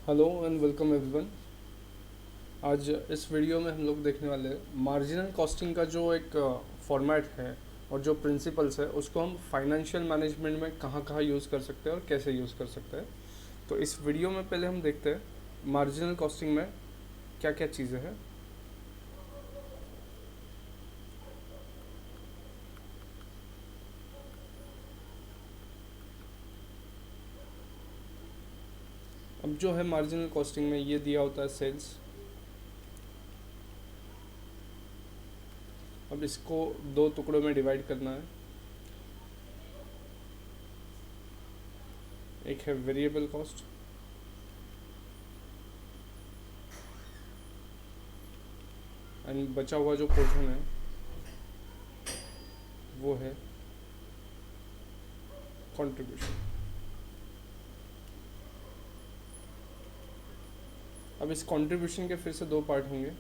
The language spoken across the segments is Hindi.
Hello and welcome everyone. आज इस वीडियो में हम लोग देखने वाले हैं मार्जिनल कॉस्टिंग का जो एक फॉर्मेट है और जो प्रिंसिपल्स है उसको हम फाइनेंशियल मैनेजमेंट में कहाँ कहाँ यूज़ कर सकते हैं और कैसे यूज़ कर सकते हैं। तो इस वीडियो में पहले हम देखते हैं मार्जिनल कॉस्टिंग में क्या क्या चीज़ें हैं। अब जो है मार्जिनल कॉस्टिंग में ये दिया होता है सेल्स। अब इसको दो टुकड़ों में डिवाइड करना है। एक है वेरिएबल कॉस्ट एंड बचा हुआ जो पोर्शन है वो है कंट्रीब्यूशन। अब इस कंट्रीब्यूशन के फिर से दो पार्ट होंगे।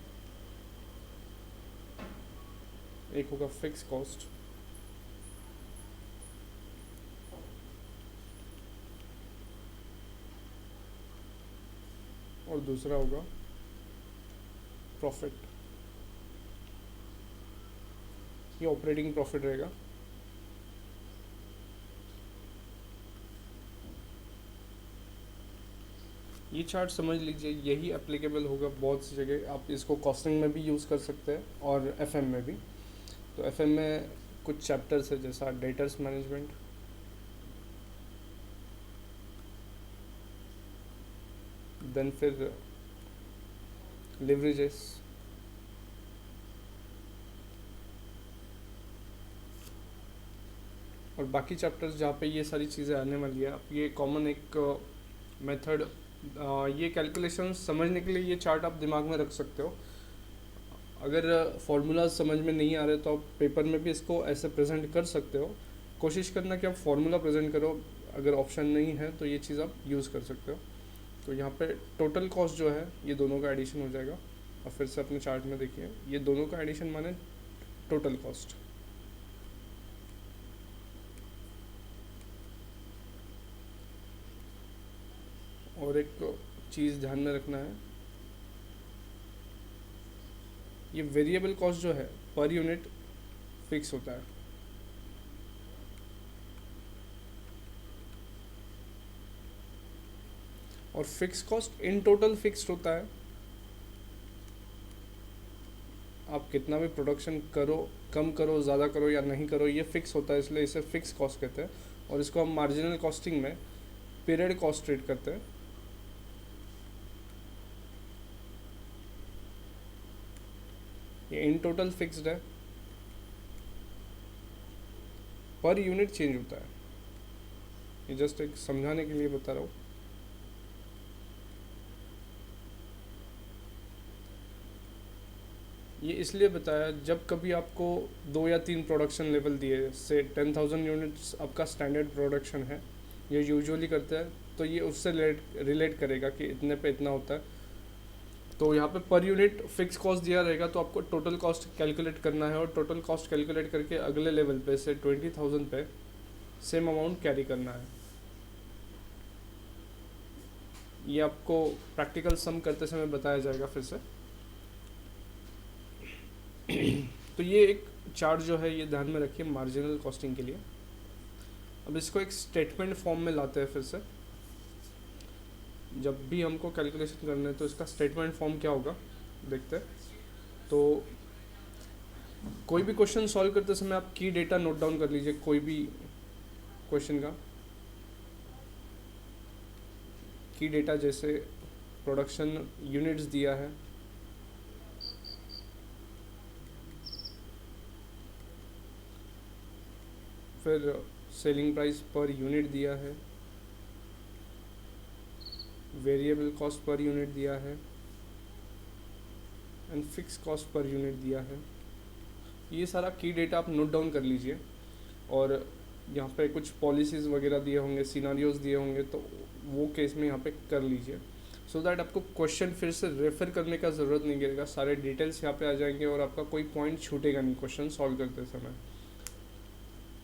एक होगा फिक्स कॉस्ट और दूसरा होगा प्रॉफिट। ये ऑपरेटिंग प्रॉफिट रहेगा। ये चार्ट समझ लीजिए, यही एप्लीकेबल होगा बहुत सी जगह। आप इसको कॉस्टिंग में भी यूज़ कर सकते हैं और एफएम में भी। तो एफएम में कुछ चैप्टर्स है जैसा डेटर्स मैनेजमेंट, देन फिर लिवरेजेस, और बाकी चैप्टर्स जहाँ पे ये सारी चीज़ें आने वाली है। आप ये कॉमन एक मेथड, ये कैलकुलेशन समझने के लिए ये चार्ट आप दिमाग में रख सकते हो। अगर फार्मूलाज समझ में नहीं आ रहे तो आप पेपर में भी इसको ऐसे प्रेजेंट कर सकते हो। कोशिश करना कि आप फार्मूला प्रेजेंट करो। अगर ऑप्शन नहीं है तो ये चीज़ आप यूज़ कर सकते हो। तो यहाँ पे टोटल कॉस्ट जो है ये दोनों का एडिशन हो जाएगा। और फिर से अपने चार्ट में देखिए, ये दोनों का एडिशन माने टोटल कॉस्ट। और एक चीज़ ध्यान में रखना है, ये वेरिएबल कॉस्ट जो है पर यूनिट फिक्स होता है। और fix cost in total fixed होता है। आप कितना भी प्रोडक्शन करो, कम करो, ज़्यादा करो या नहीं करो, ये फिक्स होता है, इसलिए इसे फिक्स कॉस्ट कहते हैं। और इसको हम मार्जिनल कॉस्टिंग में पीरियड कॉस्ट ट्रीट करते हैं। ये इन टोटल फिक्स्ड है, पर यूनिट चेंज होता है। ये जस्ट एक समझाने के लिए बता रहा हूँ। ये इसलिए बताया, जब कभी आपको दो या तीन प्रोडक्शन लेवल दिए, से 10,000 यूनिट्स आपका स्टैंडर्ड प्रोडक्शन है, ये यूजुअली करते हैं, तो ये उससे रिलेट करेगा कि इतने पे इतना होता है। तो यहाँ पे पर यूनिट फिक्स कॉस्ट दिया रहेगा, तो आपको टोटल कॉस्ट कैलकुलेट करना है। और टोटल कॉस्ट कैलकुलेट करके अगले लेवल पे से 20,000 पे सेम अमाउंट कैरी करना है। ये आपको प्रैक्टिकल सम करते समय बताया जाएगा फिर से। तो ये एक चार्ट जो है ये ध्यान में रखिए मार्जिनल कॉस्टिंग के लिए। अब इसको एक स्टेटमेंट फॉर्म में लाते हैं फिर से। जब भी हमको कैलकुलेशन करना है तो इसका स्टेटमेंट फॉर्म क्या होगा देखते हैं। तो कोई भी क्वेश्चन सॉल्व करते समय आप की डेटा नोट डाउन कर लीजिए, कोई भी क्वेश्चन का की डेटा, जैसे प्रोडक्शन यूनिट्स दिया है, फिर सेलिंग प्राइस पर यूनिट दिया है, वेरिएबल कॉस्ट पर यूनिट दिया है and fix cost per unit दिया है। ये सारा की डेटा आप नोट डाउन कर लीजिए। और यहाँ पे कुछ पॉलिसीज़ वगैरह दिए होंगे, सिनारियोज दिए होंगे, तो वो केस में यहाँ पे कर लीजिए, सो दैट आपको क्वेश्चन फिर से रेफ़र करने का ज़रूरत नहीं गिरेगा। सारे डिटेल्स यहाँ पे आ जाएंगे और आपका कोई पॉइंट छूटेगा नहीं क्वेश्चन सॉल्व करते समय।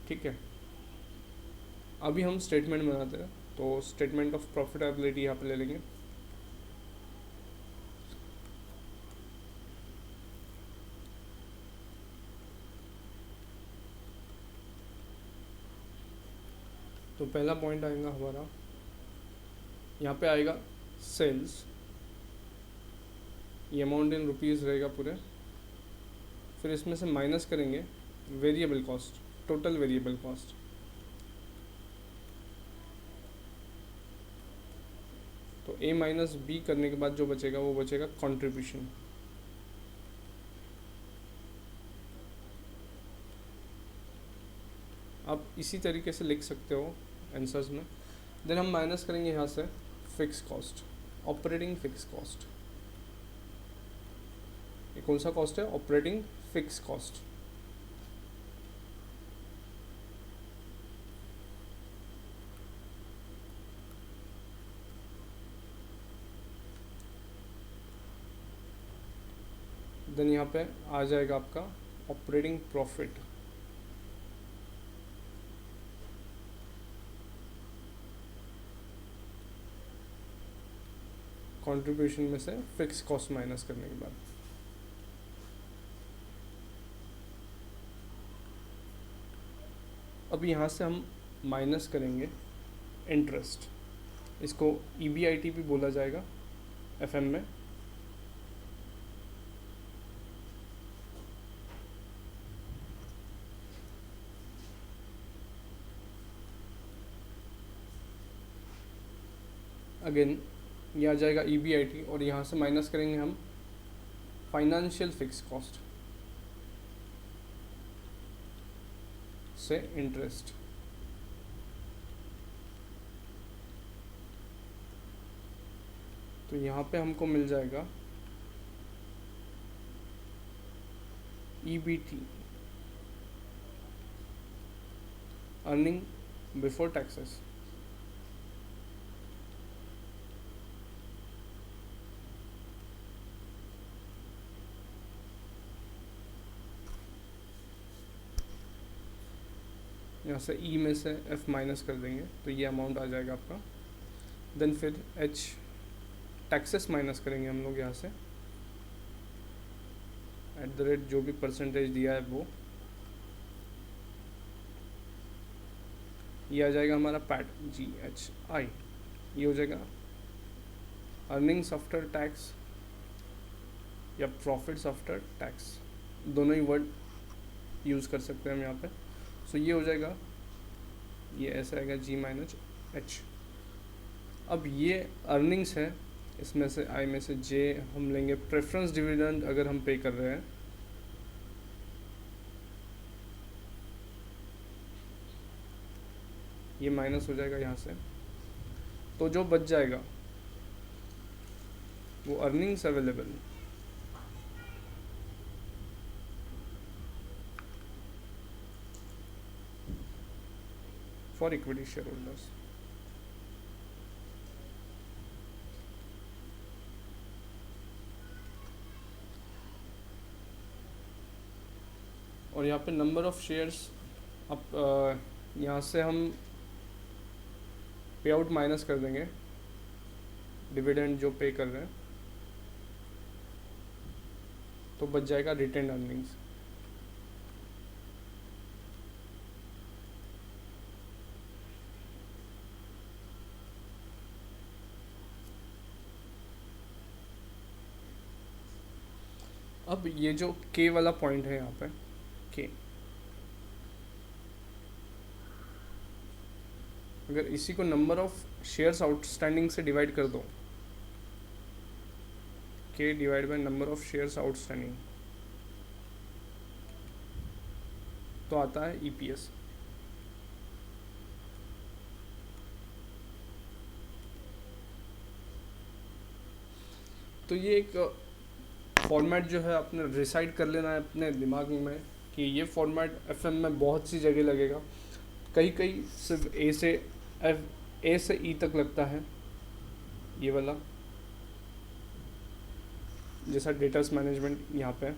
ठीक है, अभी हम स्टेटमेंट बनाते हैं। तो स्टेटमेंट ऑफ प्रॉफिटेबिलिटी यहाँ पे ले लेंगे। पहला पॉइंट आएगा हमारा, यहाँ पे आएगा सेल्स, ये अमाउंट इन रुपीज़ रहेगा पूरे। फिर इसमें से माइनस करेंगे variable cost, total variable cost. तो ए माइनस बी करने के बाद जो बचेगा वो बचेगा कंट्रीब्यूशन। आप इसी तरीके से लिख सकते हो आंसर्स में। देन हम माइनस करेंगे यहाँ से fix cost, operating fix cost. ये कौन सा कॉस्ट है? Operating fix cost. देन यहाँ पे आ जाएगा आपका ऑपरेटिंग प्रॉफिट। कंट्रीब्यूशन में से फिक्स कॉस्ट माइनस करने के बाद। अब यहाँ से हम माइनस करेंगे इंटरेस्ट, इसको EBIT भी बोला जाएगा FM में। अगेन ये आ जाएगा EBIT, और यहाँ से माइनस करेंगे हम फाइनेंशियल फिक्स कॉस्ट से इंटरेस्ट। तो यहाँ पे हमको मिल जाएगा EBT, अर्निंग बिफोर टैक्सेस। यहाँ से E में से F माइनस कर देंगे तो ये अमाउंट आ जाएगा आपका। देन फिर H टैक्सेस माइनस करेंगे हम लोग यहाँ से, @ जो भी परसेंटेज दिया है वो। ये आ जाएगा हमारा पैट, GHI। ये हो जाएगा अर्निंग्स आफ्टर टैक्स या प्रॉफिट्स आफ्टर टैक्स, दोनों ही वर्ड यूज़ कर सकते हैं हम यहाँ पे। सो ये हो जाएगा, ये ऐसा आएगा G-H। अब ये अर्निंग्स है, इसमें से I में से J हम लेंगे प्रेफरेंस डिविडेंड अगर हम पे कर रहे हैं। ये माइनस हो जाएगा यहाँ से, तो जो बच जाएगा वो earnings available for equity share holders. और यहाँ पे नंबर ऑफ शेयर्स, अब यहाँ से हम पे आउट माइनस कर देंगे डिविडेंड जो पे कर रहे हैं, तो बच जाएगा रिटेन्ड अर्निंग्स। अब ये जो K वाला पॉइंट है यहाँ पे, K, अगर इसी को नंबर ऑफ शेयर्स आउटस्टैंडिंग से डिवाइड कर दो, K divide by number of shares outstanding, तो आता है EPS। तो ये एक फॉर्मेट जो है आपने रिसाइड कर लेना है अपने दिमाग में कि ये फॉर्मेट FM में बहुत सी जगह लगेगा। कई कई सिर्फ A से E तक लगता है, ये वाला जैसा डेटास मैनेजमेंट यहाँ पे।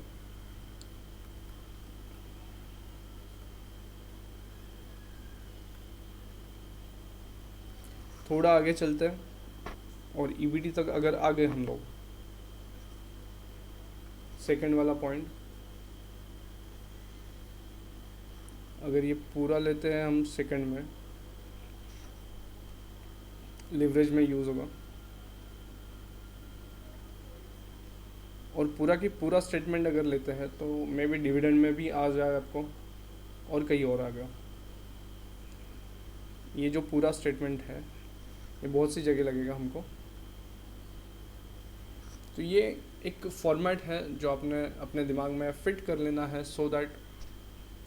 थोड़ा आगे चलते हैं और EBT तक अगर आ गए हम लोग, सेकंड वाला पॉइंट, अगर ये पूरा लेते हैं हम सेकंड में, लिवरेज में यूज़ होगा। और पूरा की पूरा स्टेटमेंट अगर लेते हैं तो मे बी डिविडेंड में भी आ जाए आपको और कहीं और आ गया। ये जो पूरा स्टेटमेंट है ये बहुत सी जगह लगेगा हमको। तो ये एक फॉर्मेट है जो आपने अपने दिमाग में फिट कर लेना है, सो दैट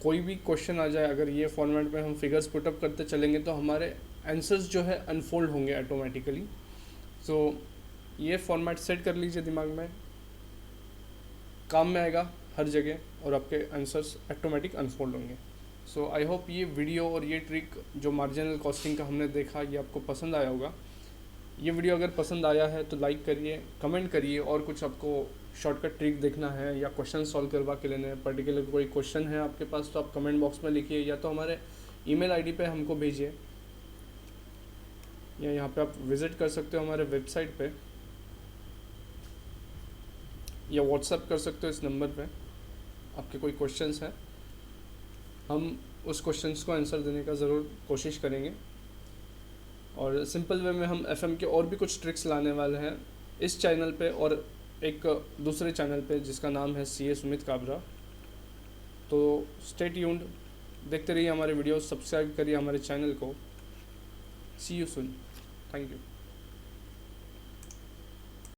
कोई भी क्वेश्चन आ जाए, अगर ये फॉर्मेट में हम फिगर्स पुटअप करते चलेंगे तो हमारे आंसर्स जो है अनफोल्ड होंगे ऑटोमेटिकली। सो ये फॉर्मेट सेट कर लीजिए दिमाग में, काम में आएगा हर जगह और आपके आंसर्स ऑटोमेटिक अनफोल्ड होंगे। सो आई होप ये वीडियो और ये ट्रिक जो मार्जिनल कॉस्टिंग का हमने देखा ये आपको पसंद आया होगा। ये वीडियो अगर पसंद आया है तो लाइक करिए, कमेंट करिए, और कुछ आपको शॉर्टकट ट्रिक देखना है या क्वेश्चन सॉल्व करवा के लेने हैं, पर्टिकुलर कोई क्वेश्चन है आपके पास तो आप कमेंट बॉक्स में लिखिए, या तो हमारे ईमेल आईडी पे हमको भेजिए, या यहाँ पे आप विज़िट कर सकते हो हमारे वेबसाइट पे, या व्हाट्सएप कर सकते हो इस नंबर पे। आपके कोई क्वेश्चंस हैं, हम उस क्वेश्चंस को आंसर देने का ज़रूर कोशिश करेंगे। और सिंपल वे में हम एफएम के और भी कुछ ट्रिक्स लाने वाले हैं इस चैनल पे और एक दूसरे चैनल पे जिसका नाम है CA सुमित काबरा। तो स्टे ट्यून्ड, देखते रहिए हमारे वीडियो, सब्सक्राइब करिए हमारे चैनल को। सी यू सून, थैंक यू।